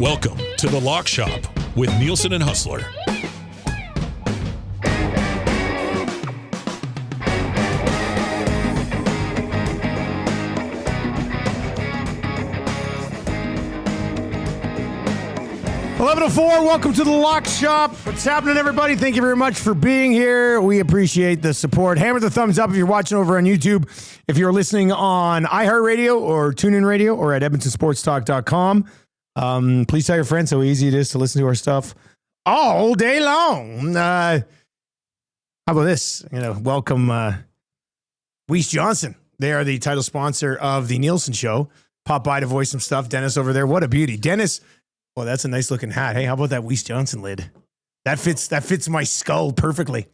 Welcome to the Lock Shop with Nielson and Hustler. Welcome to the Lock Shop. What's happening, everybody? Thank you very much for being here. We appreciate the support. Hammer the thumbs up if you're watching over on YouTube. If you're listening on iHeartRadio or TuneIn Radio or at EdmontonSportsTalk.com, please tell your friends how easy it is to listen to our stuff all day long. How about this? Welcome Weiss Johnson. They are the title sponsor of the Nielson Show. Pop by to voice some stuff. Dennis over there. What a beauty. Dennis. Well, that's a nice looking hat. Hey, how about that Weiss Johnson lid? That fits my skull perfectly.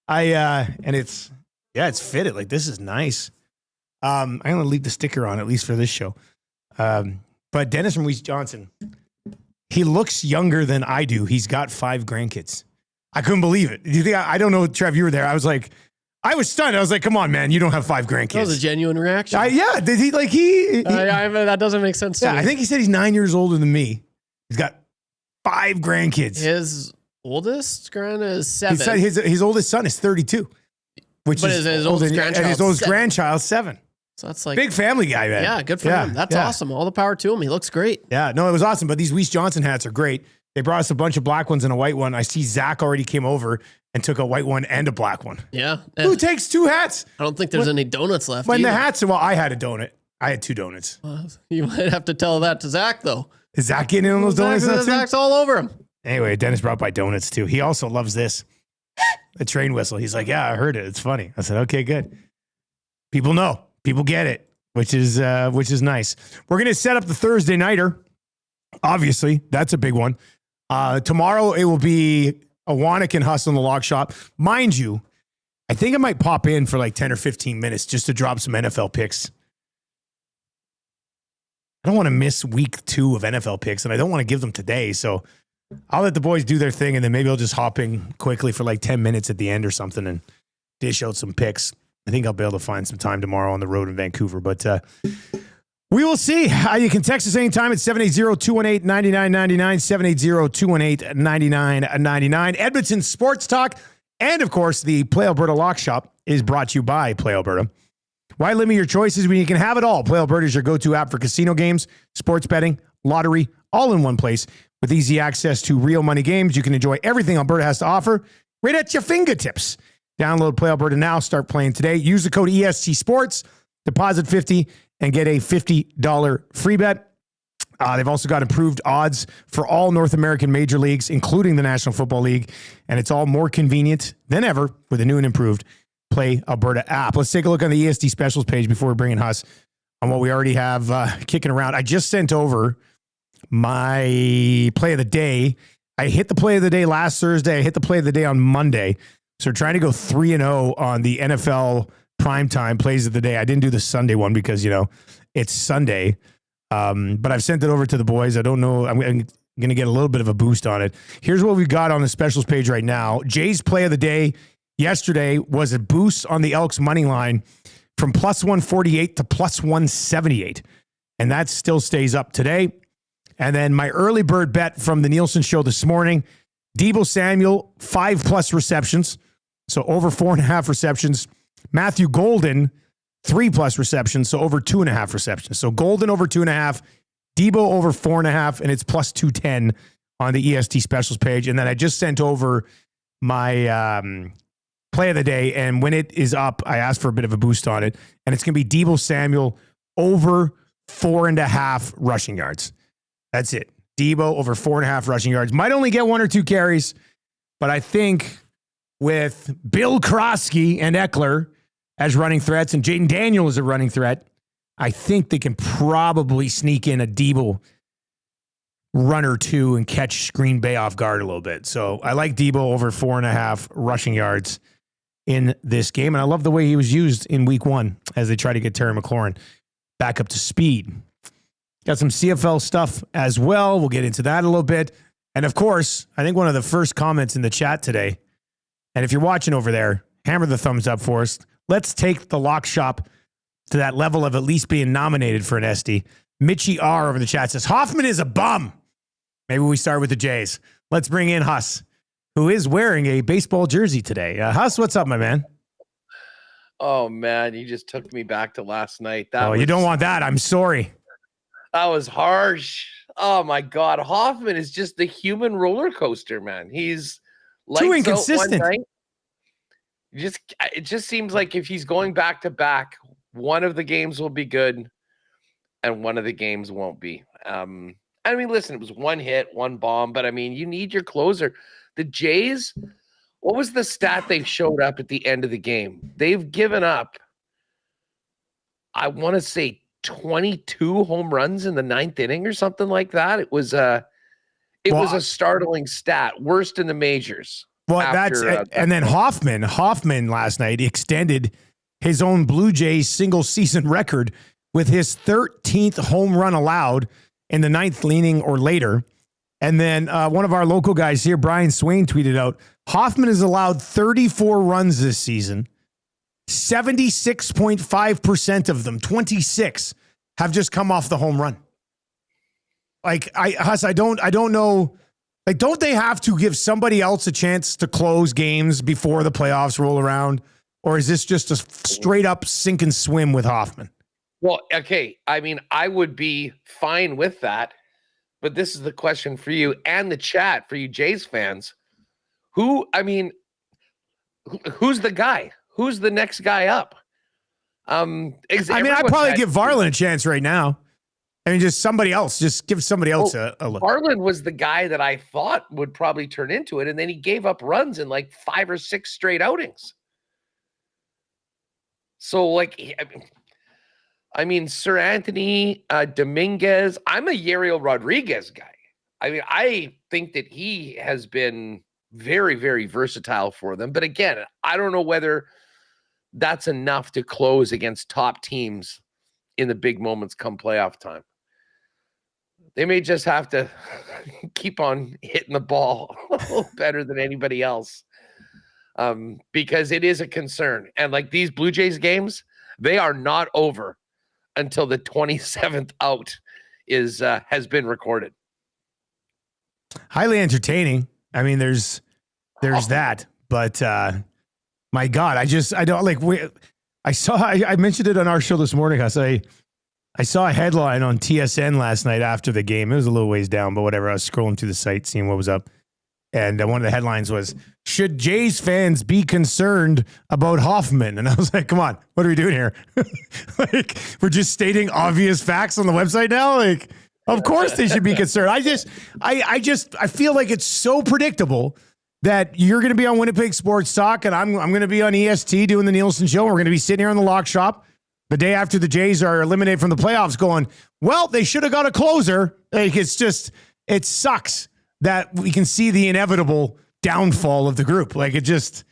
And it's fitted. Like, this is nice. I'm going to leave the sticker on, at least for this show. But Dennis from Weiss Johnson, he looks younger than I do. He's got 5 grandkids. I couldn't believe it. Do you think I don't know, Trev, you were there. I was stunned. I was like, come on, man, you don't have 5 grandkids. That was a genuine reaction. Yeah. Did he that doesn't make sense to me. I think he said he's 9 years older than me. He's got 5 grandkids. His oldest is 7. His oldest son is 32. His oldest grandchild's 7. So that's like big family guy, man. Yeah, good for him. That's awesome. All the power to him. He looks great. Yeah, no, it was awesome. But these Weiss Johnson hats are great. They brought us a bunch of black ones and a white one. I see Zach already came over and took a white one and a black one. Yeah. Who takes 2 hats? I don't think there's any donuts left. When the hats, I had a donut. I had 2 donuts. You might have to tell that to Zach, though. Is Zach getting in on those donuts? Zach's all over him. Anyway, Dennis brought by donuts too. He also loves this. The train whistle. He's like, yeah, I heard it. It's funny. I said, okay, good. People know. People get it, which is nice. We're going to set up the Thursday nighter. Obviously, that's a big one. Tomorrow, it will be a Wannick and Hustle in the Lock Shop. Mind you, I think I might pop in for like 10 or 15 minutes just to drop some NFL picks. I don't want to miss week 2 of NFL picks, and I don't want to give them today. So I'll let the boys do their thing, and then maybe I'll just hop in quickly for like 10 minutes at the end or something and dish out some picks. I think I'll be able to find some time tomorrow on the road in Vancouver, but we will see. You can text us anytime at 780-218-9999, 780-218-9999. Edmonton Sports Talk, and of course, the Play Alberta Lock Shop is brought to you by Play Alberta. Why limit your choices when you can have it all? Play Alberta is your go-to app for casino games, sports betting, lottery, all in one place. With easy access to real money games, you can enjoy everything Alberta has to offer right at your fingertips. Download Play Alberta now. Start playing today. Use the code EST Sports. Deposit $50 and get a $50 free bet. They've also got improved odds for all North American major leagues, including the National Football League. And it's all more convenient than ever with a new and improved Play Alberta app. Let's take a look on the ESD specials page before we bring in Huss on what we already have kicking around. I just sent over my play of the day. I hit the play of the day last Thursday. I hit the play of the day on Monday. So we're trying to go 3-0 on the NFL primetime plays of the day. I didn't do the Sunday one because, it's Sunday. But I've sent it over to the boys. I don't know. I'm going to get a little bit of a boost on it. Here's what we've got on the specials page right now. Jay's play of the day yesterday was a boost on the Elks money line from plus 148 to plus 178. And that still stays up today. And then my early bird bet from the Nielsen show this morning, Deebo Samuel, 5+ receptions. So over 4.5 receptions. Matthew Golden, 3+ receptions. So over 2.5 receptions. So Golden over 2.5, Deebo over 4.5, and it's plus 210 on the EST specials page. And then I just sent over my play of the day, and when it is up, I asked for a bit of a boost on it, and it's going to be Deebo Samuel over 4.5 rushing yards. That's it. Deebo over 4.5 rushing yards. Might only get 1 or 2 carries, but I think with Bill Krosky and Eckler as running threats and Jaden Daniel as a running threat, I think they can probably sneak in a Deebo run or 2 and catch Green Bay off guard a little bit. So I like Deebo over 4.5 rushing yards in this game. And I love the way he was used in week 1 as they try to get Terry McLaurin back up to speed. Got some CFL stuff as well. We'll get into that a little bit. And of course, I think one of the first comments in the chat today, and if you're watching over there, hammer the thumbs up for us. Let's take the Lock Shop to that level of at least being nominated for an SD. Mitchie R over the chat says, Hoffman is a bum. Maybe we start with the Jays. Let's bring in Huss, who is wearing a baseball jersey today. Huss, what's up, my man? Oh man, you just took me back to last night. You don't want that. I'm sorry. That was harsh. Oh my God, Hoffman is just the human roller coaster, man. He's too inconsistent. One night. It just seems like if he's going back to back, one of the games will be good, and one of the games won't be. I mean, listen, it was one hit, one bomb, but I mean, you need your closer. The Jays. What was the stat they showed up at the end of the game? They've given up, I want to say, 22 home runs in the ninth inning or something like that. It was a startling stat, worst in the majors. Well, and then Hoffman last night extended his own Blue Jays single season record with his 13th home run allowed in the ninth inning or later. And then one of our local guys here, Brian Swain, tweeted out, Hoffman has allowed 34 runs this season. 76.5% of them, 26, have just come off the home run. Like, Huss, I don't know. Like, don't they have to give somebody else a chance to close games before the playoffs roll around? Or is this just a straight up sink and swim with Hoffman? Well, okay. I mean, I would be fine with that. But this is the question for you and the chat for you Jays fans. Who's the guy? Who's the next guy up? I'd probably give Varland a chance right now. I mean, just somebody else. Just give somebody else a look. Varland was the guy that I thought would probably turn into it, and then he gave up runs in like 5 or 6 straight outings. So, like, I mean, Sir Anthony Dominguez. I'm a Yariel Rodriguez guy. I mean, I think that he has been very, very versatile for them. But again, I don't know whether that's enough to close against top teams in the big moments come playoff time. They may just have to keep on hitting the ball a little better than anybody else, because it is a concern. And like these Blue Jays games, they are not over until the 27th out has been recorded. Highly entertaining. I mean, there's that, but my God, I mentioned it on our show this morning. I saw a headline on TSN last night after the game. It was a little ways down, but whatever. I was scrolling through the site, seeing what was up. And one of the headlines was, should Jays fans be concerned about Hoffman? And I was like, come on, what are we doing here? Like, we're just stating obvious facts on the website now? Like, of course they should be concerned. I feel like it's so predictable that you're going to be on Winnipeg Sports Talk and I'm going to be on EST doing the Nielson Show. We're going to be sitting here in the lock shop the day after the Jays are eliminated from the playoffs going, well, they should have got a closer. Like, it sucks that we can see the inevitable downfall of the group. Like, it just.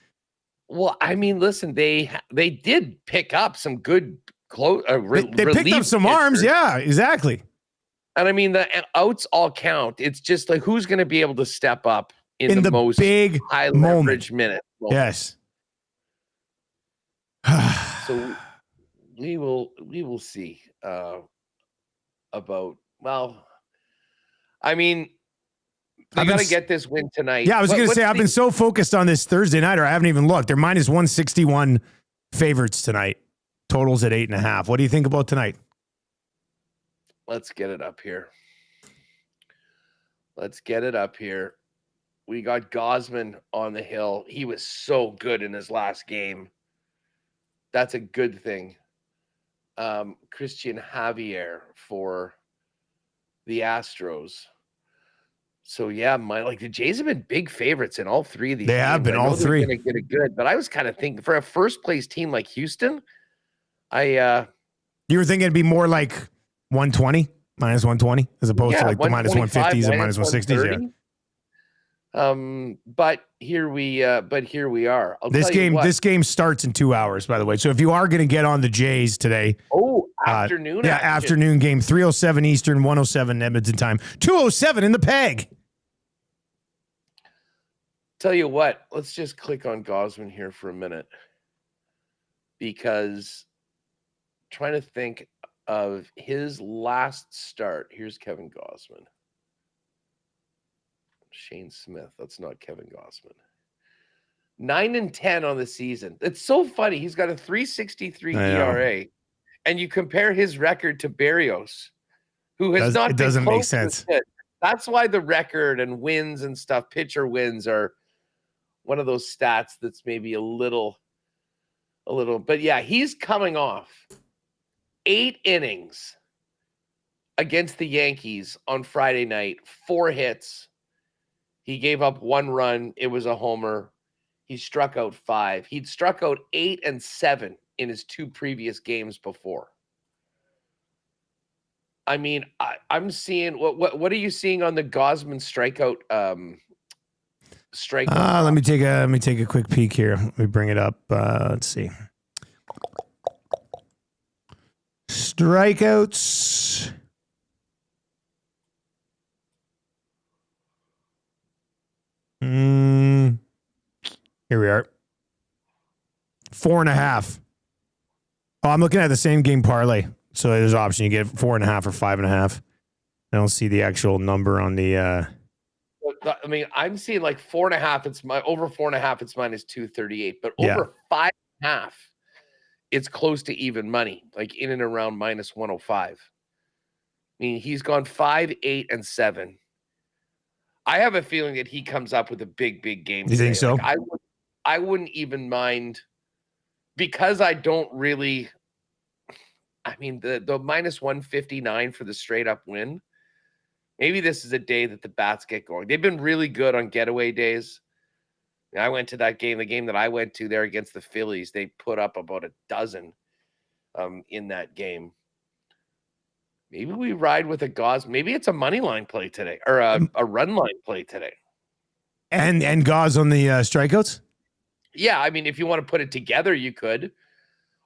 Well, I mean, listen, they did pick up some good they picked up some arms. Yeah, exactly. And I mean, the outs all count. It's just like, who's going to be able to step up in the most big high leverage minute? Yes. So we will see about, well, I mean, they got to get this win tonight. Yeah, I was going to say, I've been so focused on this Thursday night, or I haven't even looked. They're minus 161 favorites tonight. Totals at 8.5. What do you think about tonight? Let's get it up here. We got Gosman on the hill. He was so good in his last game. That's a good thing. Christian Javier for the Astros. So yeah, the Jays have been big favorites in all three of these. They have been, all three. Going to get it good, but I was kind of thinking for a first place team like Houston, you were thinking it'd be more like 120, minus 120, as opposed to like the minus 150s and minus 160s. Yeah. But here we are. This game starts in 2 hours, by the way. So if you are going to get on the Jays today, afternoon, afternoon game, 3:07 Eastern, 1:07 Edmonton time, 2:07 in the Peg. Tell you what, let's just click on Gosman here for a minute, because trying to think of his last start. Here's Kevin Gosman. Shane Smith. That's not Kevin Gossman. 9-10 on the season. It's so funny. He's got a 3.63 ERA, and you compare his record to Berrios, who has not. It doesn't make sense. That's why the record and wins and stuff, pitcher wins, are one of those stats that's maybe a little. But yeah, he's coming off 8 innings against the Yankees on Friday night, 4 hits. He gave up 1 run. It was a homer. He struck out 5. He'd struck out 8 and 7 in his 2 previous games before. I mean, I'm seeing what are you seeing on the Gausman strikeout? Let me take a quick peek here. Let me bring it up. Let's see. Strikeouts. Here we are. 4.5. Oh, I'm looking at the same game parlay. So there's an option. You get 4.5 or 5.5. I don't see the actual number on the. I mean, I'm seeing like 4.5. It's over 4.5. It's minus 238, but over 5.5, it's close to even money, like in and around minus 105. I mean, he's gone 5, 8, and 7. I have a feeling that he comes up with a big game. You think so? Like I wouldn't even mind, because I don't really. I mean, the minus 159 for the straight up win. Maybe this is a day that the bats get going. They've been really good on getaway days. I went to that game, the game that I went to there against the Phillies. They put up about a dozen in that game. Maybe we ride with a Gauze. Maybe it's a money line play today, or a run line play today. And Gauze on the strikeouts? Yeah, I mean, if you want to put it together, you could.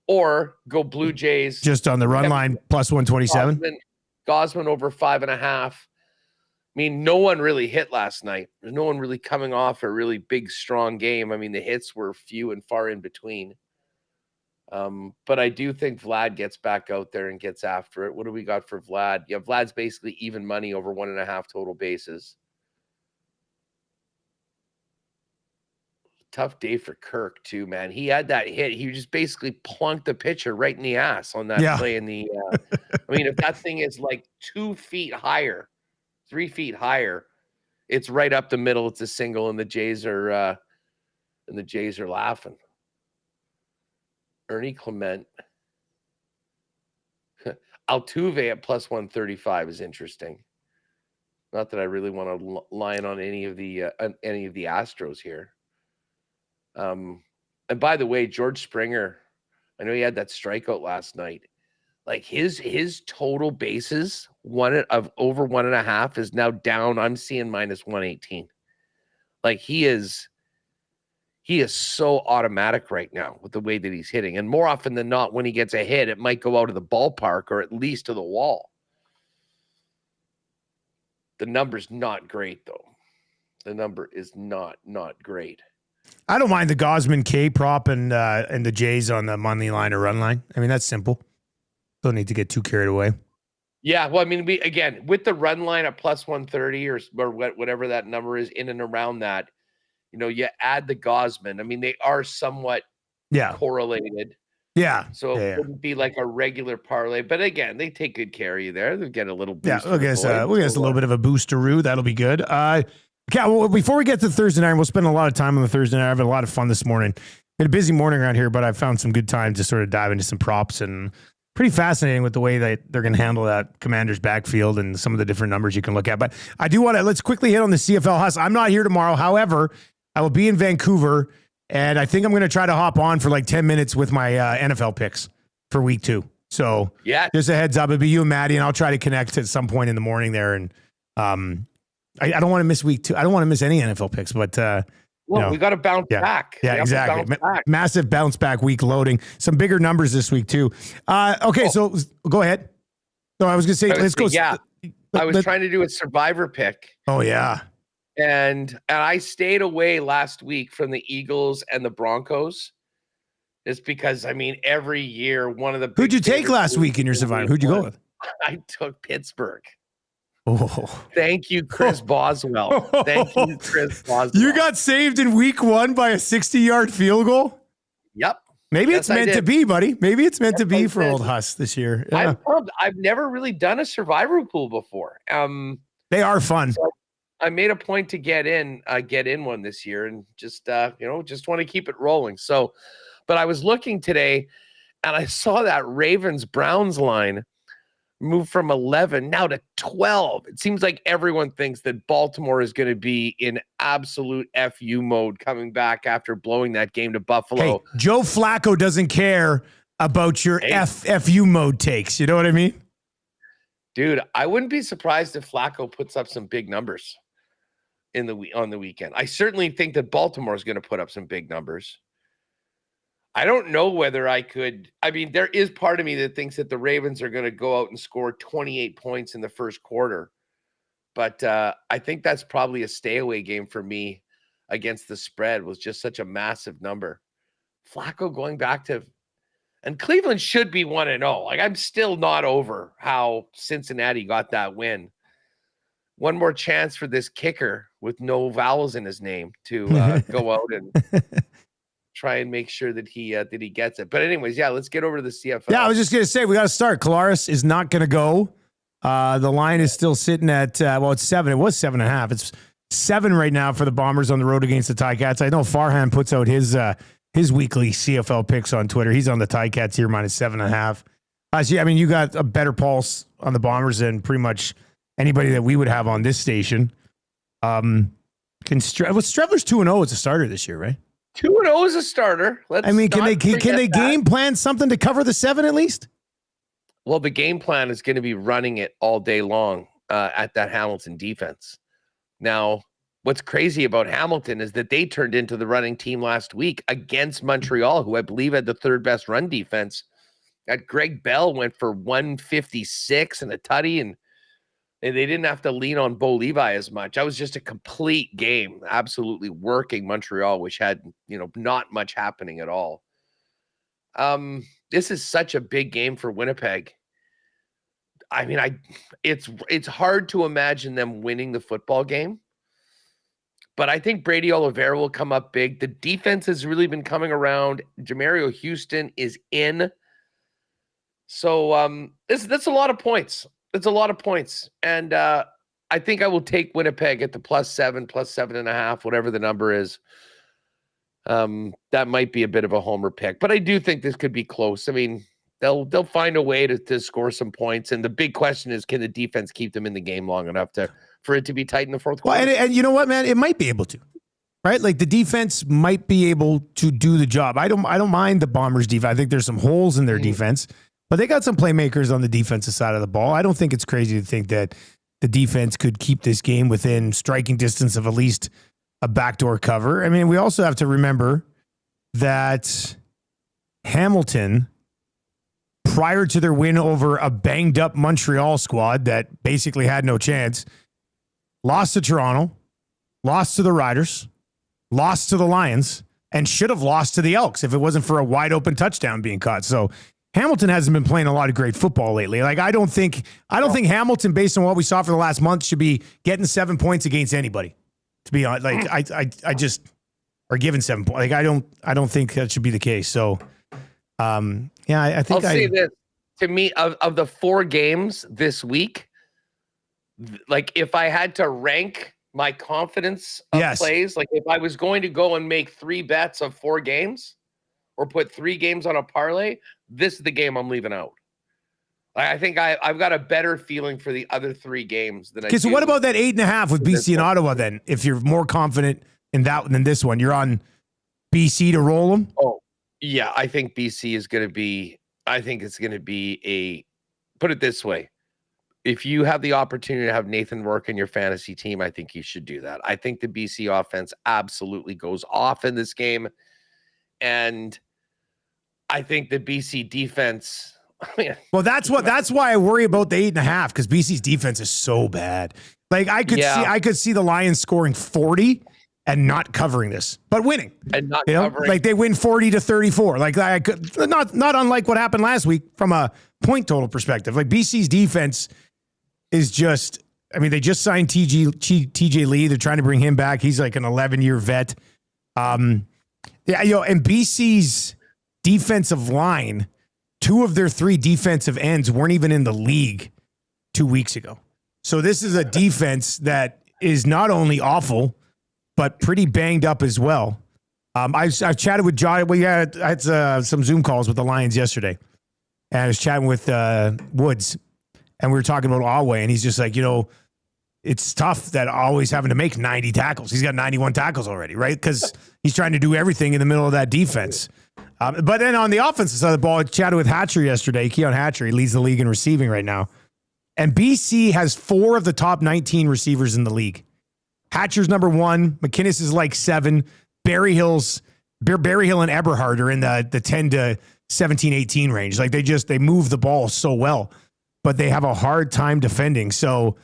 Or go Blue Jays. Just on the run line, plus 127? Gausman over 5.5. I mean, no one really hit last night. There's no one really coming off a really big, strong game. I mean, the hits were few and far in between. But I do think Vlad gets back out there and gets after it. What do we got for Vlad? Yeah, Vlad's basically even money over 1.5 total bases. Tough day for Kirk too, man. He had that hit. He just basically plunked the pitcher right in the ass on that play in the I mean, if that thing is like 2 feet higher, 3 feet higher, it's right up the middle. It's a single, and the Jays are laughing. Ernie Clement. Altuve at plus 135 is interesting. Not that I really want to line on any of the Astros here. And by the way, George Springer, I know he had that strikeout last night. Like his total bases of over 1.5 is now down. I'm seeing minus 118. Like he is so automatic right now with the way that he's hitting. And more often than not, when he gets a hit, it might go out of the ballpark or at least to the wall. The number's not great though. The number is not great. I don't mind the Gausman K prop and the Jays on the money line or run line. I mean, that's simple. Don't need to get too carried away. Yeah, well, I mean, again, with the run line at plus 130 or whatever that number is, in and around that, you add the Gausman. I mean, they are somewhat correlated. Yeah. So it wouldn't be like a regular parlay. But again, they take good care of you there. They'll get a little boost. Yeah, we'll get a little bit of a boosteroo. That'll be good. Okay, well, before we get to Thursday night, we'll spend a lot of time on the Thursday night. I have a lot of fun this morning. Been a busy morning around here, but I found some good time to sort of dive into some props, and pretty fascinating with the way that they're going to handle that Commanders backfield and some of the different numbers you can look at. But I do want to, let's quickly hit on the CFL hustle. I'm not here tomorrow. However, I will be in Vancouver, and I think I'm going to try to hop on for like 10 minutes with my NFL picks for week 2. So just a heads up, it'll be you and Maddie, and I'll try to connect at some point in the morning there. And I don't want to miss week 2. I don't want to miss any NFL picks, but we got to bounce back. Yeah, exactly. Massive bounce back week loading. Some bigger numbers this week too. So go ahead. No, I was going to say, let's go. Yeah, I was trying to do a survivor pick. Oh yeah. And I stayed away last week from the Eagles and the Broncos. Just because, I mean, every year, one of the Who'd you take last week in your survivor? Who'd you go with? I took Pittsburgh. Oh. Thank you, Chris Boswell. Thank you, Chris Boswell. You got saved in week 1 by a 60-yard field goal? Yep. Maybe Yes, it's meant to be, buddy. Maybe it's meant to be for did. old Huss this year. Yeah. I'm pumped. I've never really done a survivor pool before. They are fun. So I made a point to get in one this year, and just want to keep it rolling. So, but I was looking today, and I saw that Ravens Browns line move from 11 now to 12. It seems like everyone thinks that Baltimore is going to be in absolute FU mode coming back after blowing that game to Buffalo. Hey, Joe Flacco doesn't care about your FU mode takes. You know what I mean? Dude, I wouldn't be surprised if Flacco puts up some big numbers on the weekend. I certainly think that Baltimore is going to put up some big numbers. I don't know whether I could. I mean, there is part of me that thinks that the Ravens are going to go out and score 28 points in the first quarter. But I think that's probably a stay away game for me against the spread. Was just such a massive number. Flacco going back to, and Cleveland should be 1-0. Like, I'm still not over how Cincinnati got that win. One more chance for this kicker with no vowels in his name to go out and try and make sure that he gets it. But anyways, yeah, let's get over to the CFL. Yeah, I was just going to say, we got to start. Kalaris is not going to go. The line is still sitting at, it's 7. It was 7.5. It's 7 right now for the Bombers on the road against the Ticats. I know Farhan puts out his weekly CFL picks on Twitter. He's on the Ticats here, minus 7.5. So, I mean, you got a better pulse on the Bombers than pretty much anybody that we would have on this station. Strevler's 2-0 as a starter this year, right? 2-0 as a starter. Can they game plan something to cover the 7 at least? Well, the game plan is going to be running it all day long at that Hamilton defense. Now, what's crazy about Hamilton is that they turned into the running team last week against Montreal, who I believe had the 3rd best run defense. That Greg Bell went for 156 and a tutty, and they didn't have to lean on Bo Levi as much. That was just a complete game, absolutely working Montreal, which had, not much happening at all. This is such a big game for Winnipeg. I mean, it's hard to imagine them winning the football game, but I think Brady Oliveira will come up big. The defense has really been coming around. Jamario Houston is in. So that's a lot of points. It's a lot of points. And I think I will take Winnipeg at the +7, +7.5, whatever the number is. That might be a bit of a homer pick, but I do think this could be close. I mean, they'll find a way to score some points. And the big question is, can the defense keep them in the game long enough for it to be tight in the fourth quarter? Well, and you know what, man? It might be able to. Right? Like, the defense might be able to do the job. I don't mind the Bombers' defense. I think there's some holes in their defense. But they got some playmakers on the defensive side of the ball. I don't think it's crazy to think that the defense could keep this game within striking distance of at least a backdoor cover. I mean, we also have to remember that Hamilton, prior to their win over a banged-up Montreal squad that basically had no chance, lost to Toronto, lost to the Riders, lost to the Lions, and should have lost to the Elks if it wasn't for a wide-open touchdown being caught. So Hamilton hasn't been playing a lot of great football lately. Like, I don't think Hamilton, based on what we saw for the last month, should be getting 7 points against anybody. To be honest, like I just are given 7 points. Like, I don't think that should be the case. So, I think I'll say this. To me, of the 4 games this week, like, if I had to rank my confidence of plays, like if I was going to go and make 3 bets of 4 games, or put 3 games on a parlay, this is the game I'm leaving out. I think I've got a better feeling for the other 3 games than I do. So what about that 8.5 with BC and Ottawa then? If you're more confident in that than this one, you're on BC to roll them? Oh, yeah. I think BC is going to be, put it this way. If you have the opportunity to have Nathan Rourke in your fantasy team, I think you should do that. I think the BC offense absolutely goes off in this game. And I think the BC defense. Well, that's why I worry about the 8.5, because BC's defense is so bad. Like, I could see the Lions scoring 40 and not covering this, but winning. And not covering. Like, they win 40-34. Like, I could not unlike what happened last week from a point total perspective. Like, BC's defense is just I mean, they just signed TJ Lee. They're trying to bring him back. He's like an 11-year vet. And BC's defensive line, 2 of their 3 defensive ends weren't even in the league 2 weeks ago. So this is a defense that is not only awful, but pretty banged up as well. I chatted with John. I had some Zoom calls with the Lions yesterday, and I was chatting with Woods, and we were talking about Alway, and he's just like, it's tough that always having to make 90 tackles. He's got 91 tackles already, right? Because he's trying to do everything in the middle of that defense. But then on the offensive side of the ball, I chatted with Hatcher yesterday. Keon Hatcher, he leads the league in receiving right now. And BC has 4 of the top 19 receivers in the league. Hatcher's number 1. McInnes is like 7. Barry Hill and Eberhard are in the 10 to 17, 18 range. Like they move the ball so well, but they have a hard time defending. So,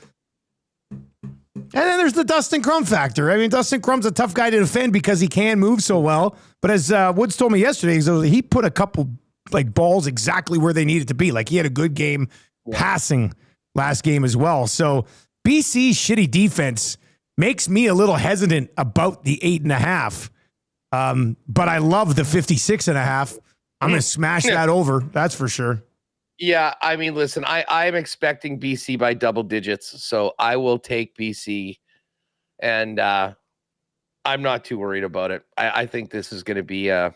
and then there's the Dustin Crum factor. I mean, Dustin Crum's a tough guy to defend because he can move so well. But as Woods told me yesterday, he put a couple like balls exactly where they needed to be. Like he had a good game passing last game as well. So BC's shitty defense makes me a little hesitant about the 8.5. But I love the 56.5. I'm going to smash that over. That's for sure. Yeah, I mean, listen, I'm expecting BC by double digits, so I will take BC, and I'm not too worried about it. I think this is going to be a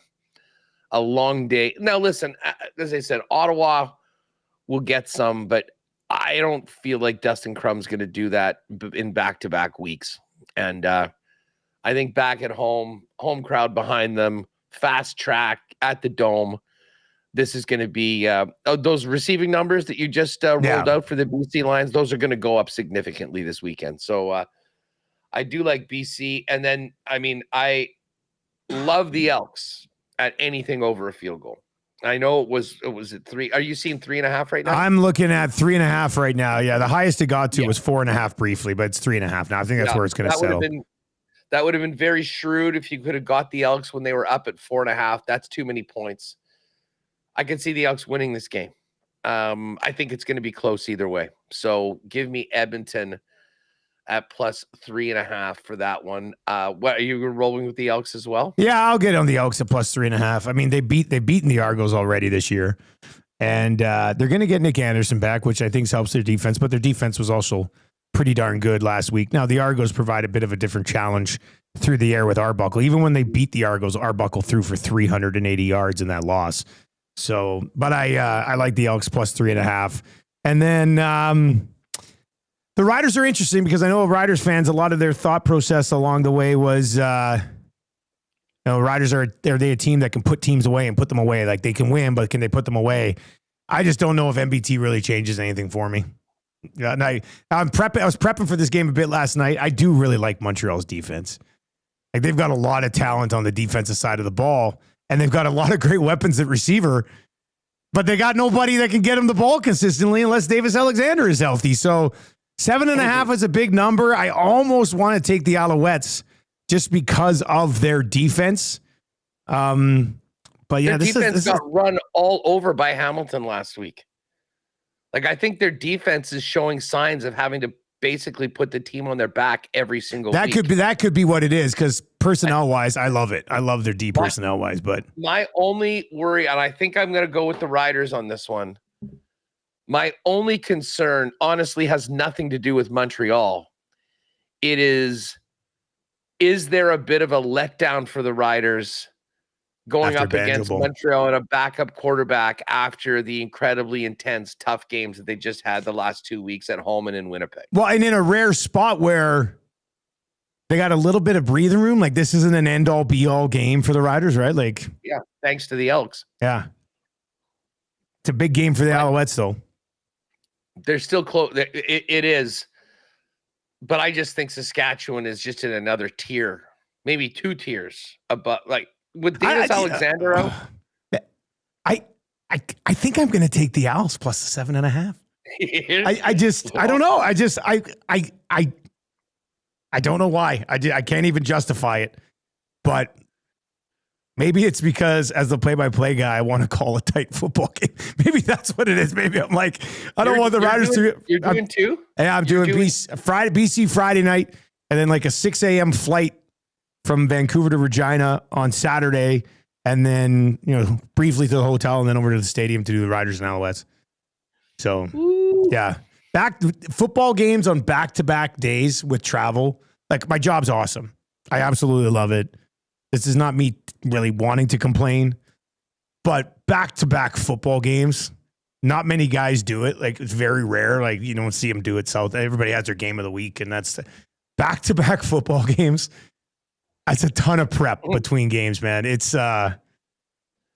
long day. Now, listen, as I said, Ottawa will get some, but I don't feel like Dustin Crum's going to do that in back-to-back weeks. And I think back at home crowd behind them, fast track at the Dome. This is going to be those receiving numbers that you just rolled out for the BC Lions. Those are going to go up significantly this weekend. So I do like BC. And then, I mean, I love the Elks at anything over a field goal. I know it was at 3. Are you seeing 3.5 right now? I'm looking at 3.5 right now. Yeah, the highest it got to was 4.5 briefly, but it's 3.5 now. I think that's where it's going to settle. That would have been very shrewd if you could have got the Elks when they were up at 4.5. That's too many points. I can see the Elks winning this game. I think it's going to be close either way. So give me Edmonton at plus 3.5 for that one. What are you rolling with the Elks as well? Yeah, I'll get on the Elks at plus 3.5. I mean, they've beaten the Argos already this year, and they're going to get Nick Anderson back, which I think helps their defense. But their defense was also pretty darn good last week. Now the Argos provide a bit of a different challenge through the air with Arbuckle. Even when they beat the Argos, Arbuckle threw for 380 yards in that loss. So, but I like the Elks plus 3.5, and then the Riders are interesting because I know Riders fans, a lot of their thought process along the way was, Riders are they a team that can put teams away and put them away? Like they can win, but can they put them away? I just don't know if MBT really changes anything for me. Yeah, and I was prepping for this game a bit last night. I do really like Montreal's defense. Like they've got a lot of talent on the defensive side of the ball, and they've got a lot of great weapons at receiver, but they got nobody that can get them the ball consistently unless Davis Alexander is healthy. So 7.5 is a big number. I almost want to take the Alouettes just because of their defense. But yeah, their defense got run all over by Hamilton last week. Like I think their defense is showing signs of having to basically put the team on their back every single week. That could be what it is, because personnel-wise, I love it. I love their D personnel-wise. But my only worry, and I think I'm going to go with the Riders on this one, my only concern, honestly, has nothing to do with Montreal. It is there a bit of a letdown for the Riders going up against Montreal and a backup quarterback after the incredibly intense, tough games that they just had the last 2 weeks at home and in Winnipeg? Well, and in a rare spot where they got a little bit of breathing room, like this isn't an end-all, be-all game for the Riders, right? Like, yeah, thanks to the Elks. Yeah. It's a big game for the Alouettes, though. They're still close. It is. But I just think Saskatchewan is just in another tier, maybe 2 tiers above. Like with Davis Alexander out, I think I'm going to take the Owls plus the 7.5. I don't know. I don't know why. I can't even justify it. But Maybe it's because as the play-by-play guy, I want to call a tight football game. Maybe that's what it is. Maybe I'm like, I don't want the Riders to. You're doing two? Yeah, I'm doing BC Friday night, and then like a 6 a.m. flight from Vancouver to Regina on Saturday, and then briefly to the hotel, and then over to the stadium to do the Riders and Alouettes. So, yeah, football games on back-to-back days with travel. Like, my job's awesome. I absolutely love it. This is not me really wanting to complain, but back-to-back football games, not many guys do it. Like, it's very rare. Like, you don't see them do it. South. Everybody has their game of the week, and that's back-to-back football games. That's a ton of prep between games, man. It's and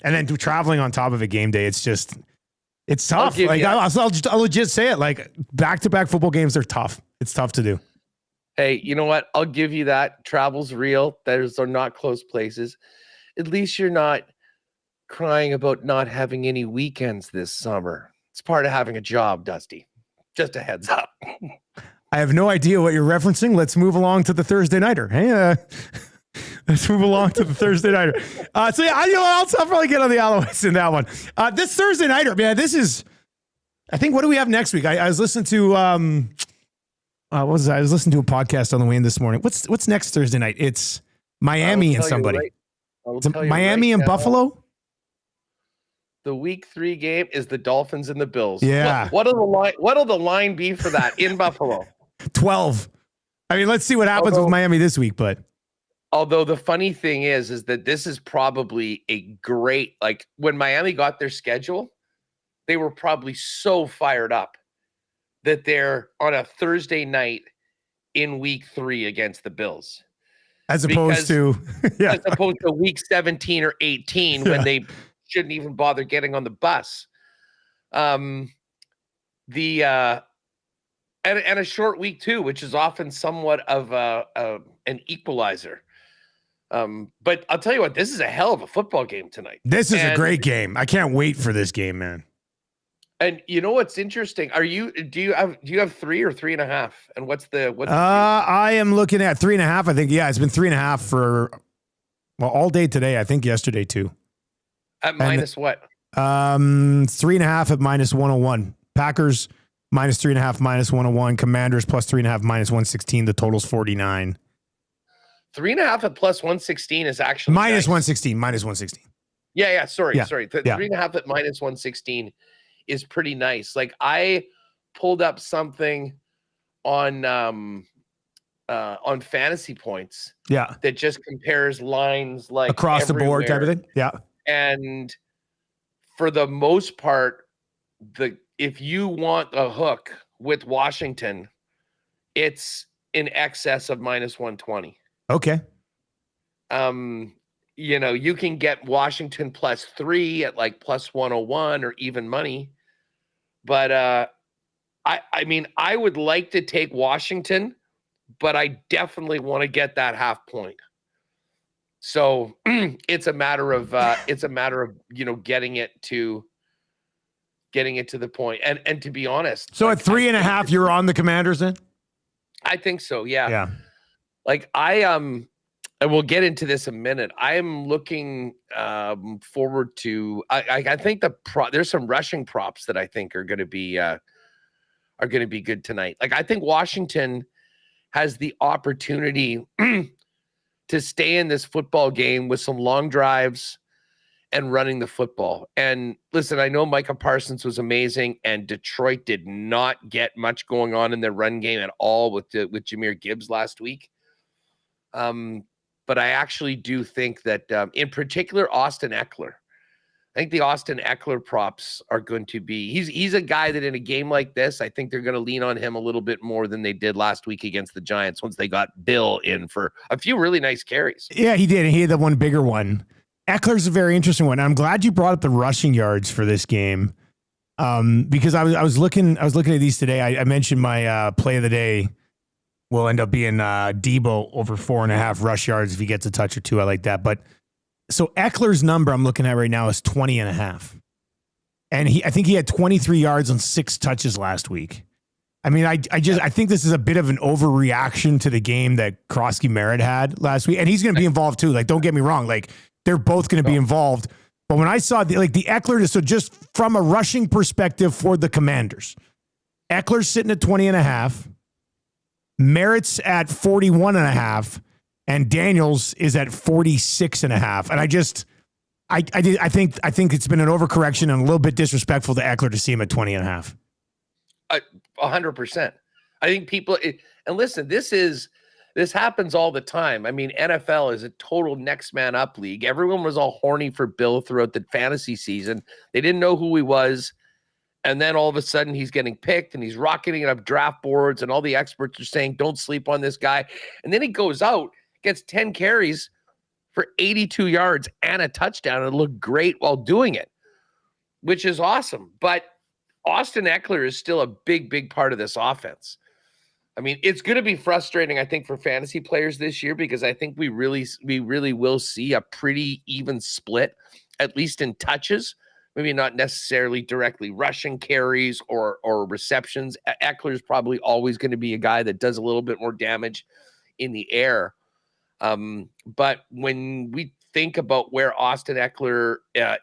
then traveling on top of a game day, it's tough. Like, I'll legit say it. Like, back-to-back football games are tough. It's tough to do. Hey, you know what? I'll give you that. Travel's real. Those are not close places. At least you're not crying about not having any weekends this summer. It's part of having a job, Dusty. Just a heads up. I have no idea what you're referencing. Let's move along to the Thursday nighter. Hey, let's move along to the Thursday nighter. So yeah, I'll probably get on the Alouettes in that one. This Thursday nighter, man. This is. I think. What do we have next week? I was listening to. I was listening to a podcast on the way in this morning. What's next Thursday night? It's Miami and somebody. Miami and Buffalo. The week 3 game is the Dolphins and the Bills. Yeah. What'll the line be for that in Buffalo? 12. I mean, let's see what happens with Miami this week. But although the funny thing is that this is probably a great, like, when Miami got their schedule, they were probably so fired up that they're on a Thursday night in week 3 against the Bills. As opposed to week 17 or 18 when they shouldn't even bother getting on the bus. And a short week too, which is often somewhat of an equalizer. But I'll tell you what, this is a hell of a football game tonight. This is a great game. I can't wait for this game, man. And you know what's interesting? Do you have 3 or 3.5? And what's the I am looking at 3.5. I think, yeah, it's been 3.5 for all day today. I think yesterday too. At minus what? 3.5 at minus 101. Packers minus 3.5, minus 101. Commanders plus 3.5, minus 116. The total's 49. 3.5 at plus 116 is actually minus nice. 116. Minus 116. Yeah. Sorry. 3.5 at minus 116 is pretty nice. Like, I pulled up something on Fantasy Points. Yeah. That just compares lines like across the board type of thing. Yeah. And for the most part, if you want a hook with Washington, it's in excess of minus 120. Okay. You can get Washington plus 3 at like plus 101 or even money. But I mean, I would like to take Washington, but I definitely want to get that half point. So it's a matter of getting it to the point. And to be honest, so at 3.5, you're on the Commanders then? I think so. Yeah. Yeah. Like and we'll get into this in a minute. I am looking forward to. I think there's some rushing props that I think are going to be good tonight. Like, I think Washington has the opportunity to stay in this football game with some long drives and running the football. And listen, I know Micah Parsons was amazing, and Detroit did not get much going on in their run game at all with Jahmyr Gibbs last week. But I actually do think that, in particular, Austin Eckler. I think the Austin Eckler props are going to be. He's a guy that in a game like this, I think they're going to lean on him a little bit more than they did last week against the Giants once they got Bill in for a few really nice carries. Yeah, he did. He had the one bigger one. Eckler's a very interesting one. I'm glad you brought up the rushing yards for this game, because I was looking at these today. I mentioned my play of the day will end up being Debo over 4.5 rush yards if he gets a touch or two. I like that. But so Eckler's number I'm looking at right now is 20.5. And I think he had 23 yards on 6 touches last week. I mean, I think this is a bit of an overreaction to the game that Krosky Merritt had last week. And he's going to be involved too. Like, don't get me wrong. Like, They're both going to be involved. But when I saw the Eckler, so just from a rushing perspective for the Commanders, Eckler's sitting at 20.5, Merritt's at 41.5, and Daniels is at 46.5. And I think it's been an overcorrection and a little bit disrespectful to Eckler to see him at 20.5. 100%. I think people, and listen, this happens all the time. I mean, NFL is a total next man up league. Everyone was all horny for Bill throughout the fantasy season. They didn't know who he was. And then all of a sudden he's getting picked and he's rocketing up draft boards and all the experts are saying, don't sleep on this guy. And then he goes out, gets 10 carries for 82 yards and a touchdown and looked great while doing it, which is awesome. But Austin Eckler is still a big, big part of this offense. I mean, it's going to be frustrating, I think, for fantasy players this year because I think we really will see a pretty even split, at least in touches. Maybe not necessarily directly rushing carries or receptions. Eckler's probably always going to be a guy that does a little bit more damage in the air. But when we think about where Austin Eckler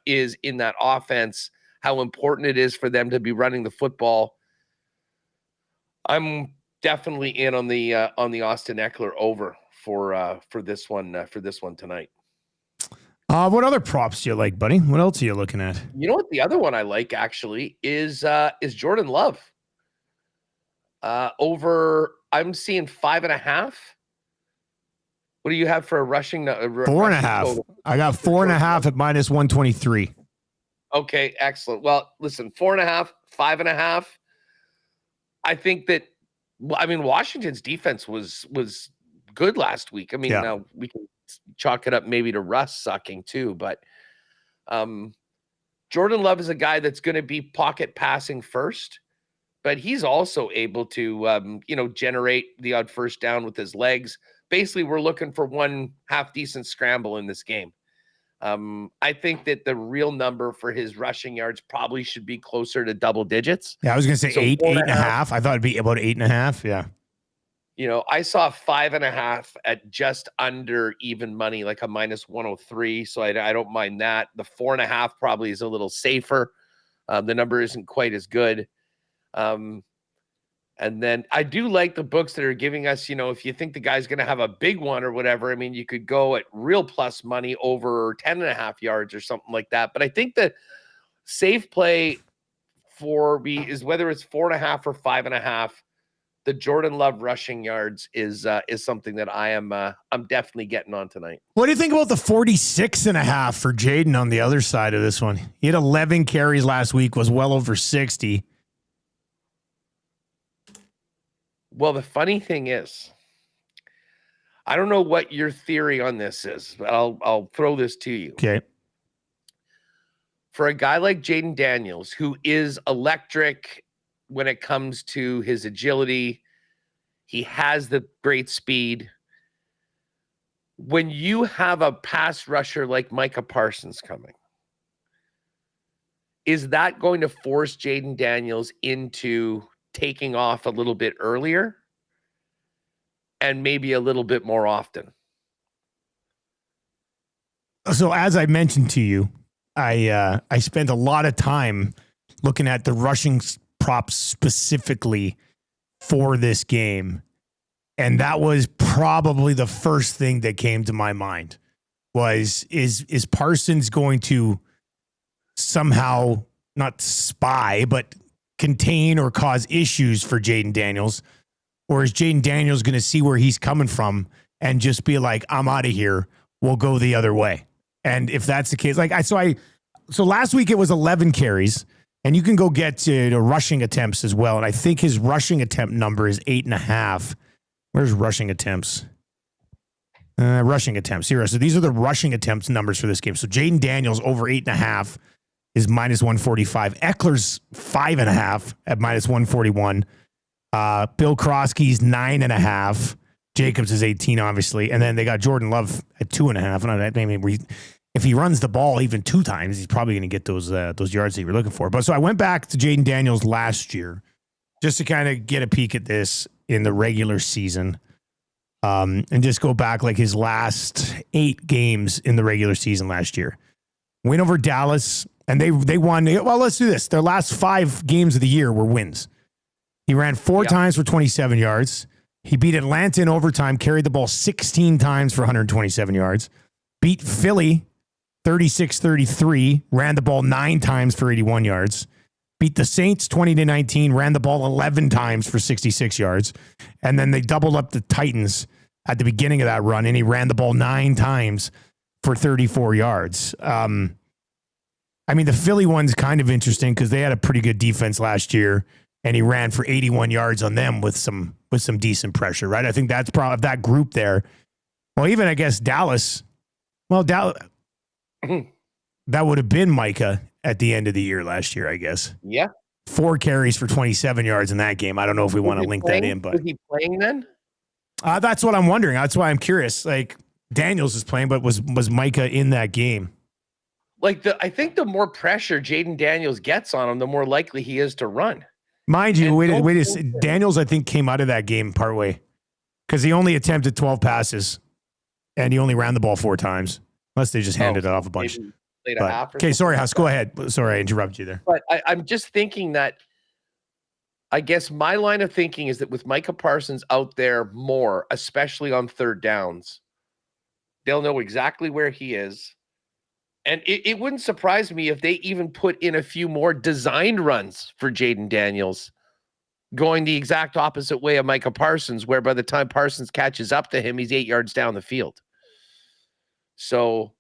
is in that offense, how important it is for them to be running the football, I'm definitely in on the Austin Eckler over for this one tonight. What other props do you like, buddy? What else are you looking at? You know what? The other one I like actually is Jordan Love. Over, I'm seeing 5.5. What do you have for a rushing? 4.5. Total? I got 4.5 at minus 123. Okay, excellent. Well, listen, 4.5, 5.5. I think that. I mean, Washington's defense was good last week. I mean, now we can chalk it up maybe to Russ sucking too, but Jordan Love is a guy that's going to be pocket passing first, but he's also able to, generate the odd first down with his legs. Basically, we're looking for one half decent scramble in this game. I think that the real number for his rushing yards probably should be closer to double digits. Yeah, I was going to say 8.5. I thought it'd be about 8.5. Yeah. I saw 5.5 at just under even money, like a minus 103. So I don't mind that. The 4.5 probably is a little safer. The number isn't quite as good. And then I do like the books that are giving us, if you think the guy's going to have a big one or whatever, I mean, you could go at real plus money over 10.5 yards or something like that. But I think the safe play for me is whether it's 4.5 or 5.5. The Jordan Love rushing yards is something that I'm definitely getting on tonight. What do you think about the 46.5 for Jaden on the other side of this one? He had 11 carries last week, was well over 60. Well, the funny thing is, I don't know what your theory on this is, but I'll throw this to you. Okay. For a guy like Jaden Daniels, who is electric when it comes to his agility, he has the great speed. When you have a pass rusher like Micah Parsons coming, is that going to force Jaden Daniels into taking off a little bit earlier and maybe a little bit more often? So as I mentioned to you, I spent a lot of time looking at the rushing props specifically for this game. And that was probably the first thing that came to my mind was, is Parsons going to somehow not spy, but contain or cause issues for Jaden Daniels? Or is Jaden Daniels going to see where he's coming from and just be like, I'm out of here, we'll go the other way? And if that's the case, so last week it was 11 carries, and you can go get to rushing attempts as well. And I think his rushing attempt number is 8.5. Where's rushing attempts? Rushing attempts here. So these are the rushing attempts numbers for this game. So Jaden Daniels over 8.5 is minus 145. Eckler's 5.5 at minus 141. Bill Krosky's 9.5. Jacobs is 18, obviously. And then they got Jordan Love at 2.5. And I mean, if he runs the ball even 2 times, he's probably going to get those yards that you were looking for. But so I went back to Jaden Daniels last year just to kind of get a peek at this in the regular season. And just go back like his last 8 games in the regular season last year. Win over Dallas, and they won. Well, let's do this. Their last 5 games of the year were wins. He ran 4 times for 27 yards. He beat Atlanta in overtime, carried the ball 16 times for 127 yards. Beat Philly 36-33, ran the ball 9 times for 81 yards. Beat the Saints 20-19, ran the ball 11 times for 66 yards. And then they doubled up the Titans at the beginning of that run, and he ran the ball 9 times for 34 yards. I mean, the Philly one's kind of interesting because they had a pretty good defense last year, and he ran for 81 yards on them with some decent pressure, right? I think that's probably that group there. Well, even I guess Dallas. Well, Dallas, that would have been Micah at the end of the year last year, I guess. Yeah. 4 carries for 27 yards in that game. I don't know if we want to link that in, but was he playing then? That's what I'm wondering. That's why I'm curious. Like Daniels is playing, but was Micah in that game? Like I think the more pressure Jaden Daniels gets on him, the more likely he is to run. Mind you, Daniels, I think, came out of that game partway because he only attempted 12 passes and he only ran the ball 4 times, unless they just handed it off a bunch. Okay, sorry, Huss, go ahead. Sorry, I interrupted you there. But I'm just thinking that I guess my line of thinking is that with Micah Parsons out there more, especially on third downs, they'll know exactly where he is. And it wouldn't surprise me if they even put in a few more designed runs for Jaden Daniels, going the exact opposite way of Micah Parsons, where by the time Parsons catches up to him, he's 8 yards down the field. So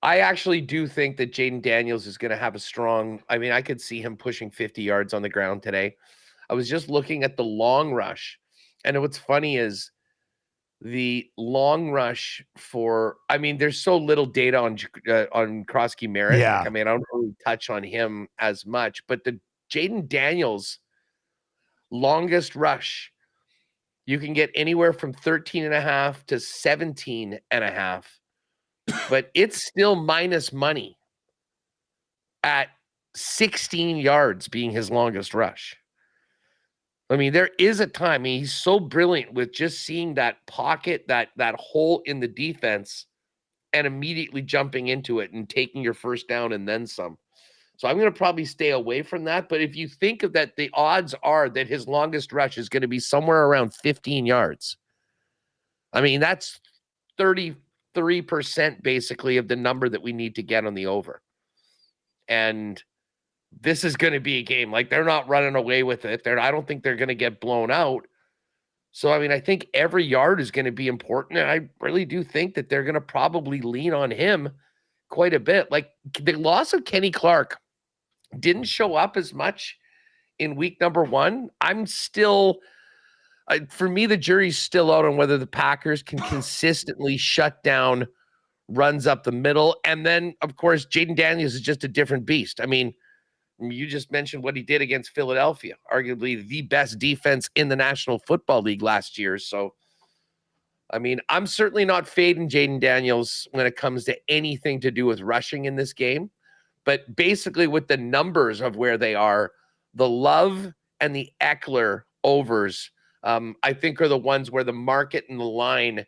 I actually do think that Jaden Daniels is going to have a strong, I mean, I could see him pushing 50 yards on the ground today. I was just looking at the long rush. And what's funny is the long rush for, I mean, there's so little data on Krosky Merritt. Yeah. Like, I mean, I don't really touch on him as much, but the Jaden Daniels longest rush, you can get anywhere from 13.5 to 17.5, but it's still minus money at 16 yards being his longest rush. I mean, there is a time. I mean, he's so brilliant with just seeing that pocket, that hole in the defense, and immediately jumping into it and taking your first down and then some. So I'm going to probably stay away from that. But if you think of that, the odds are that his longest rush is going to be somewhere around 15 yards. I mean, that's 33% basically of the number that we need to get on the over. And this is going to be a game. Like, they're not running away with it. I don't think they're going to get blown out. So, I mean, I think every yard is going to be important. And I really do think that they're going to probably lean on him quite a bit. Like, the loss of Kenny Clark didn't show up as much in week number 1. I'm still, for me, the jury's still out on whether the Packers can consistently shut down runs up the middle. And then, of course, Jaden Daniels is just a different beast. I mean, you just mentioned what he did against Philadelphia, arguably the best defense in the National Football League last year. So, I mean, I'm certainly not fading Jaden Daniels when it comes to anything to do with rushing in this game. But basically with the numbers of where they are, the Love and the Eckler overs, I think are the ones where the market and the line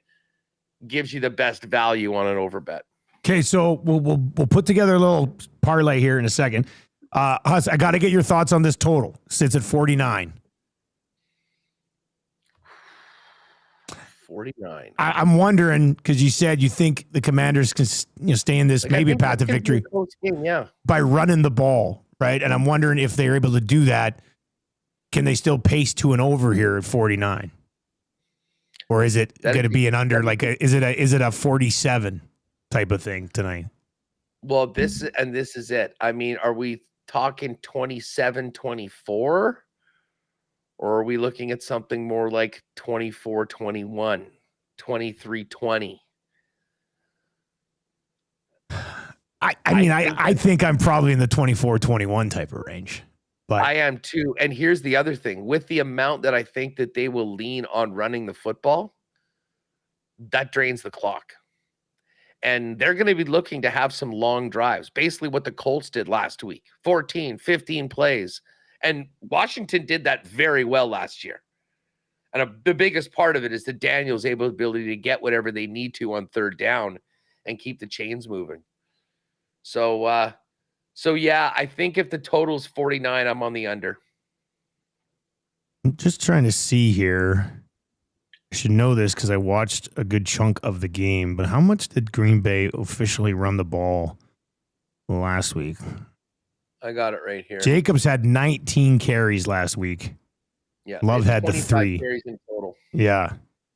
gives you the best value on an over bet. Okay, so we'll put together a little parlay here in a second. Huss, I got to get your thoughts on this total. Sits at 49. 49. I'm wondering, because you said you think the Commanders can stay in this, like, maybe a path to victory by running the ball, right? And I'm wondering if they're able to do that. Can they still pace to an over here at 49? Or is it going to be an under? Like, is it a 47 type of thing tonight? Well, this is it. I mean, are we talking 27-24? Or are we looking at something more like 24-21, 23-20? I think I'm probably in the 24-21 type of range. But I am too. And here's the other thing. With the amount that I think that they will lean on running the football, that drains the clock. And they're going to be looking to have some long drives, basically what the Colts did last week, 14, 15 plays. And Washington did that very well last year. And the biggest part of it is that Daniel's ability to get whatever they need to on third down and keep the chains moving. So yeah, I think if the total's 49, I'm on the under. I'm just trying to see here. I should know this because I watched a good chunk of the game, but how much did Green Bay officially run the ball last week? I got it right here. Jacobs had 19 carries last week. Yeah, Love had the 3 carries in total. Yeah.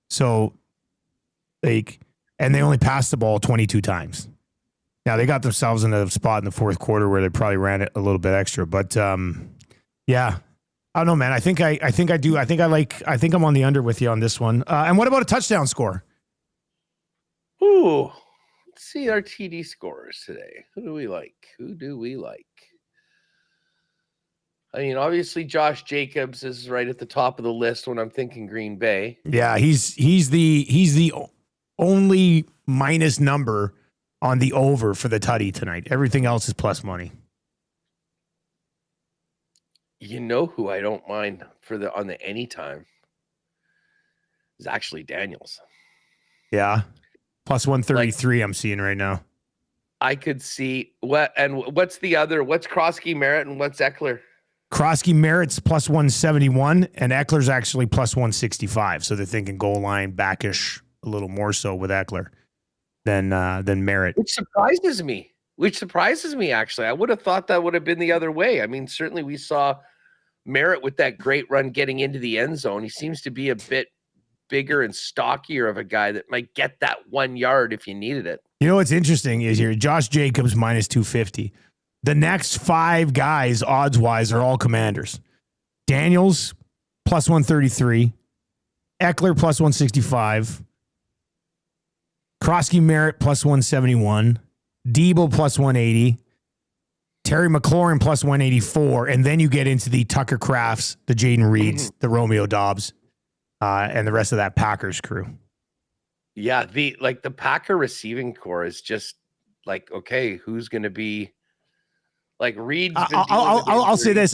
So, and they only passed the ball 22 times. Now, they got themselves in a spot in the fourth quarter where they probably ran it a little bit extra. But, yeah. I don't know, man. I think I do. I think I'm on the under with you on this one. And what about a touchdown score? Ooh. Let's see our TD scorers today. Who do we like? I mean, obviously Josh Jacobs is right at the top of the list when I'm thinking Green Bay. Yeah, he's the only minus number on the over for the tutty tonight. Everything else is plus money. You know who I don't mind on the anytime is actually Daniels. Yeah. Plus 133 I'm seeing right now. I could see what's the other? What's Krosky Merritt and what's Eckler? Krosky Merritt's plus 171 and Eckler's actually plus 165. So they're thinking goal line backish a little more so with Eckler than Merritt. Which surprises me, actually. I would have thought that would have been the other way. I mean, certainly we saw Merritt with that great run getting into the end zone. He seems to be a bit bigger and stockier of a guy that might get that 1 yard if you needed it. You know what's interesting is here, Josh Jacobs minus 250. The next 5 guys, odds-wise, are all Commanders. Daniels, plus 133. Eckler, plus 165. Krosky Merritt, plus 171. Debo, plus 180. Terry McLaurin, plus 184. And then you get into the Tucker Crafts, the Jaden Reeds, the Romeo Dobbs, and the rest of that Packers crew. Yeah, the Packer receiving core is just like, okay, who's going to be... Like Reed, I'll say this.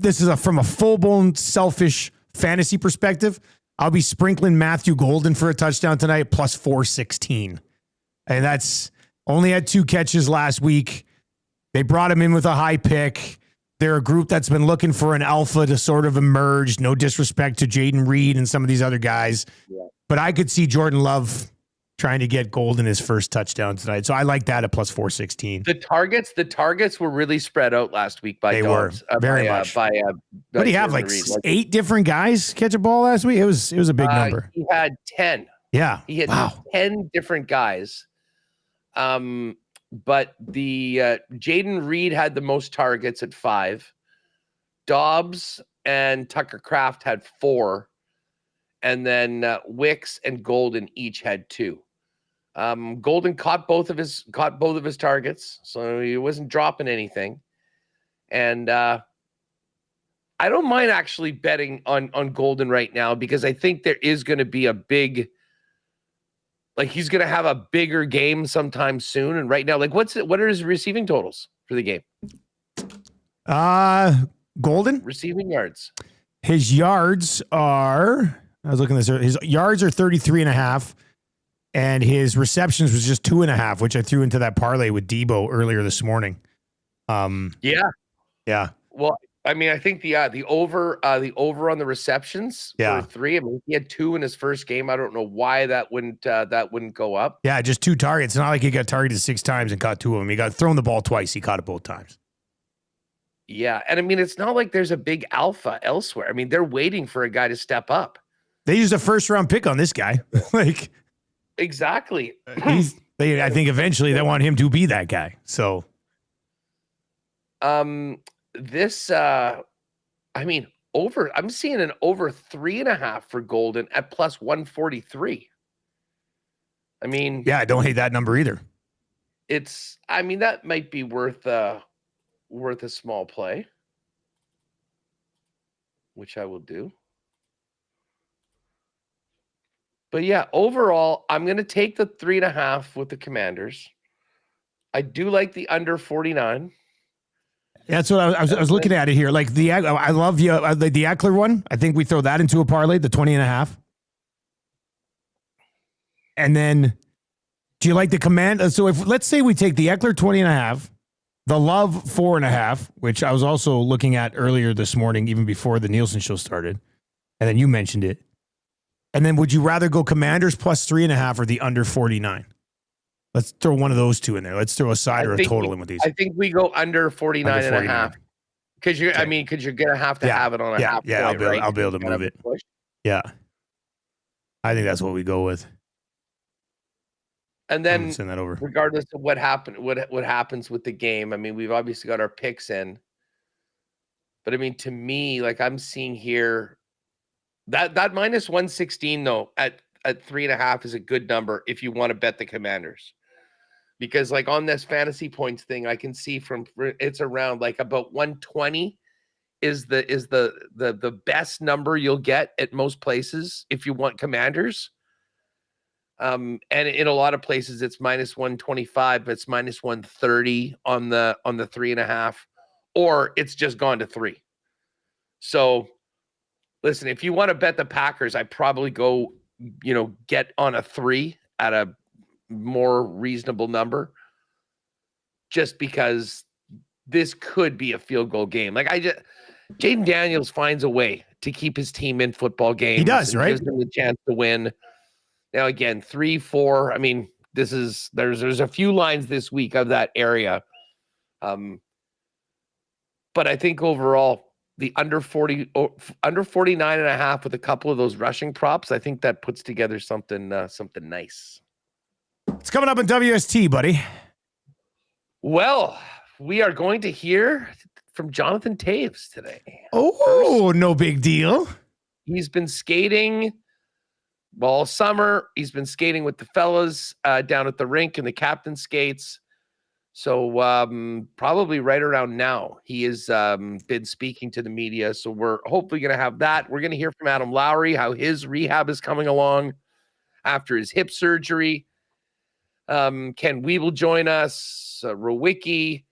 This is from a full-blown selfish fantasy perspective. I'll be sprinkling Matthew Golden for a touchdown tonight, plus 416. And that's only had 2 catches last week. They brought him in with a high pick. They're a group that's been looking for an alpha to sort of emerge. No disrespect to Jaden Reed and some of these other guys. Yeah. But I could see Jordan Love trying to get Golden his first touchdown tonight. So I like that at plus 416. The targets were really spread out last week by Dobbs. They were very much. What do you have, like 8 different guys catch a ball last week? It was a big number. He had 10. Yeah. He had 10 different guys. But the Jaden Reed had the most targets at 5. Dobbs and Tucker Kraft had 4. And then Wicks and Golden each had 2. Golden caught both of his targets, so he wasn't dropping anything. And I don't mind actually betting on Golden right now because I think there is going to be a big, he's going to have a bigger game sometime soon. And right now, what are his receiving totals for the game? Golden receiving yards. His yards are. I was looking at this. His yards are 33.5. And his receptions was just 2.5, which I threw into that parlay with Debo earlier this morning. Yeah. Well, I mean, I think the over on the receptions for 3. I mean, he had 2 in his first game. I don't know why that wouldn't go up. Yeah, just 2 targets. It's not like he got targeted 6 times and caught 2 of them. He got thrown the ball twice. He caught it both times. Yeah, and I mean, it's not like there's a big alpha elsewhere. I mean, they're waiting for a guy to step up. They used a first-round pick on this guy. Exactly. I think eventually they want him to be that guy. So, this, I mean, I'm seeing an over 3.5 for Golden at plus 143. I mean, yeah, I don't hate that number either. That might be worth a small play, which I will do. But yeah, overall, I'm going to take the 3.5 with the Commanders. I do like the under 49. That's what I was looking at it here. Like I love the Eckler one. I think we throw that into a parlay, the 20.5. And then, do you like the command? So if let's say we take the Eckler 20.5, the Love 4.5, which I was also looking at earlier this morning, even before the Nielsen show started, and then you mentioned it. And then, would you rather go Commanders plus 3.5 or the under 49? Let's throw one of those two in there. Let's throw a side or a total in with these. I think we go under 49.5. Because you're going to have to have it on a half point, I'll be able to move it. Push. Yeah. I think that's what we go with. And then, send that over. Regardless of what happens with the game, I mean, we've obviously got our picks in. But I mean, to me, like I'm seeing here, that minus 116 though at 3.5 is a good number if you want to bet the Commanders. Because like on this fantasy points thing, I can see it's around like about 120 is the best number you'll get at most places if you want Commanders. And in a lot of places it's minus 125, but it's minus 130 on the 3.5, or it's just gone to 3. So listen, if you want to bet the Packers, I probably go, get on a 3 at a more reasonable number, just because this could be a field goal game. Like Jaden Daniels finds a way to keep his team in football games. He does, right? Gives them the chance to win. Now again, 3-4. I mean, there's a few lines this week of that area. But I think overall the under 49.5 with a couple of those rushing props, I think that puts together something nice. It's coming up in WST, buddy. Well, we are going to hear from Jonathan Taves today. Oh, no big deal. He's been skating all summer. He's been skating with the fellas down at the rink in the captain skates. So probably right around now, he has been speaking to the media. So we're hopefully going to have that. We're going to hear from Adam Lowry, how his rehab is coming along after his hip surgery. Ken Weeble join us, Rowicki.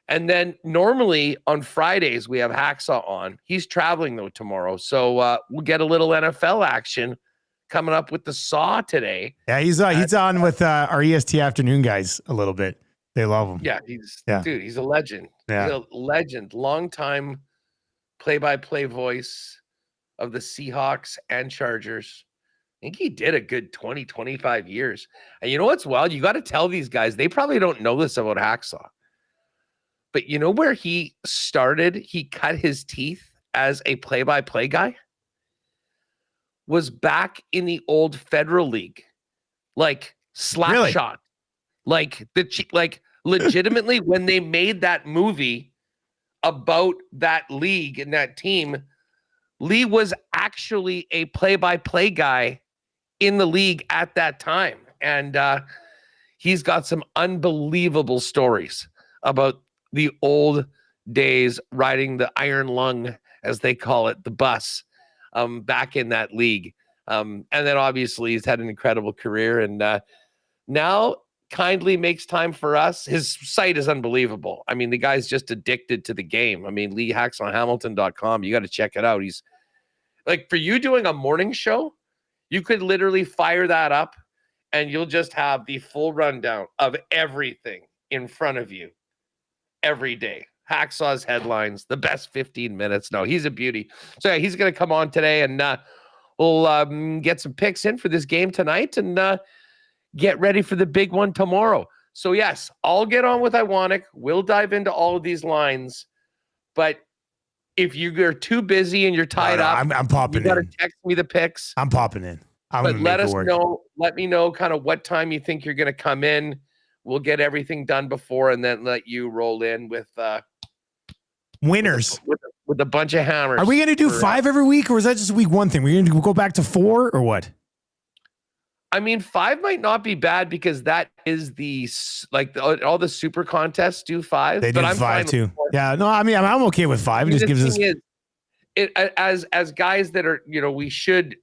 And then normally on Fridays, we have Hacksaw on. He's traveling, though, tomorrow. So we'll get a little NFL action coming up with the Saw today. Yeah, he's on with our EST afternoon guys a little bit. They love him. Yeah, he's a legend. Yeah. He's a legend. Long-time play-by-play voice of the Seahawks and Chargers. I think he did a good 20, 25 years. And you know what's wild? You got to tell these guys, they probably don't know this about Hacksaw. But you know where he started? He cut his teeth as a play-by-play guy? Was back in the old Federal League. Like, slap shot. Like, legitimately, when they made that movie about that league and that team, Lee was actually a play-by-play guy in the league at that time. And he's got some unbelievable stories about the old days riding the iron lung, as they call it, the bus, back in that league. And then obviously he's had an incredible career, and now kindly makes time for us. His site is unbelievable. I mean, the guy's just addicted to the game. I mean, LeeHacksonHamilton.com. You got to check it out. He's like, for you doing a morning show, you could literally fire that up and you'll just have the full rundown of everything in front of you every day. Hacksaw's headlines, the best 15 minutes. No, he's a beauty. So yeah, he's going to come on today, and we'll get some picks in for this game tonight, and get ready for the big one tomorrow. So yes, I'll get on with Iwanic. We'll dive into all of these lines. But if you're too busy and you're tied up, I'm popping in. You got to text me the picks. I'm popping in. But let us know. Let me know kind of what time you think you're going to come in. We'll get everything done before, and then let you roll in with winners with a bunch of hammers. Are we going to do 5 every week, or is that just week one thing? We're going to go back to 4 or what? I mean, 5 might not be bad, because that is all the super contests do 5. They do 5 too. Yeah, no, I mean, I'm okay with 5. It just gives us as guys that are, we should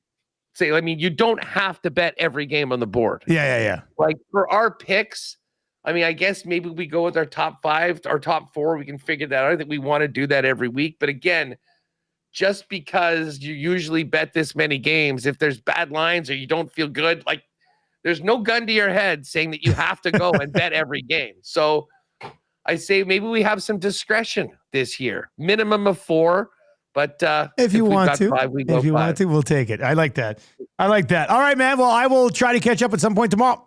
say, I mean, you don't have to bet every game on the board. Yeah. Like for our picks, I mean, I guess maybe we go with our top 5, our top 4. We can figure that out. I think we want to do that every week. But again, just because you usually bet this many games, if there's bad lines or you don't feel good, like there's no gun to your head saying that you have to go and bet every game. So I say maybe we have some discretion this year, minimum of 4. But if you want to, 5, we go if you 5. want to, we'll take it. I like that. All right, man. Well, I will try to catch up at some point tomorrow.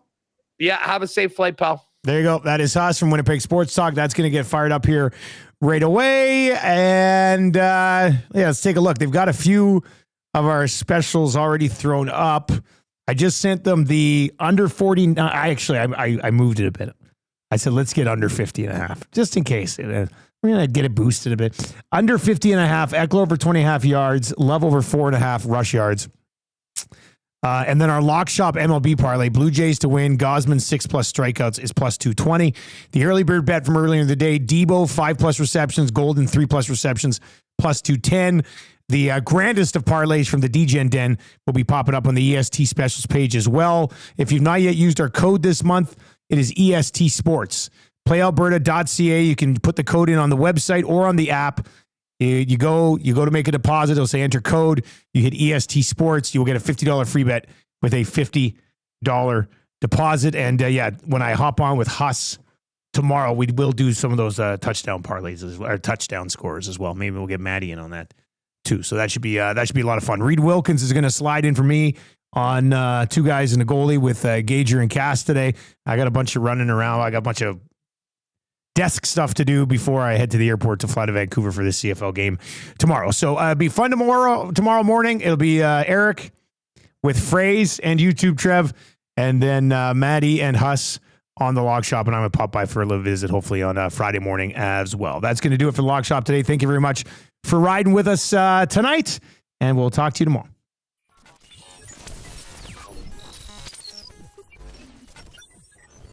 Yeah, have a safe flight, pal. There you go. That is us from Winnipeg Sports Talk. That's going to get fired up here right away. And let's take a look. They've got a few of our specials already thrown up. I just sent them the under 49. I moved it a bit. I said, let's get under 50.5, just in case. I'd get it boosted a bit. Under 50.5, Eckler over 20.5 yards, Love over 4.5 rush yards. And then our lock shop MLB parlay, Blue Jays to win, Gosman 6+ strikeouts is plus 220. The early bird bet from earlier in the day, Debo 5+ receptions, Golden 3+ receptions, plus 210. The grandest of parlays from the DGen Den will be popping up on the EST specials page as well. If you've not yet used our code this month, it is EST Sports. PlayAlberta.ca. You can put the code in on the website or on the app. You go to make a deposit. It'll say enter code. You hit EST Sports. You will get a $50 free bet with a $50 deposit. And when I hop on with Huss tomorrow, we will do some of those touchdown parlays or touchdown scores as well. Maybe we'll get Maddie in on that too. So that should be a lot of fun. Reed Wilkins is going to slide in for me on 2 guys and a goalie with Gager and Cass today. I got a bunch of running around. I got a bunch of desk stuff to do before I head to the airport to fly to Vancouver for this CFL game tomorrow. So it'll be fun tomorrow morning. It'll be Eric with Phrase and YouTube Trev, and then Maddie and Huss on the Lock Shop, and I'm going to pop by for a little visit, hopefully on Friday morning as well. That's going to do it for the Lock Shop today. Thank you very much for riding with us tonight, and we'll talk to you tomorrow.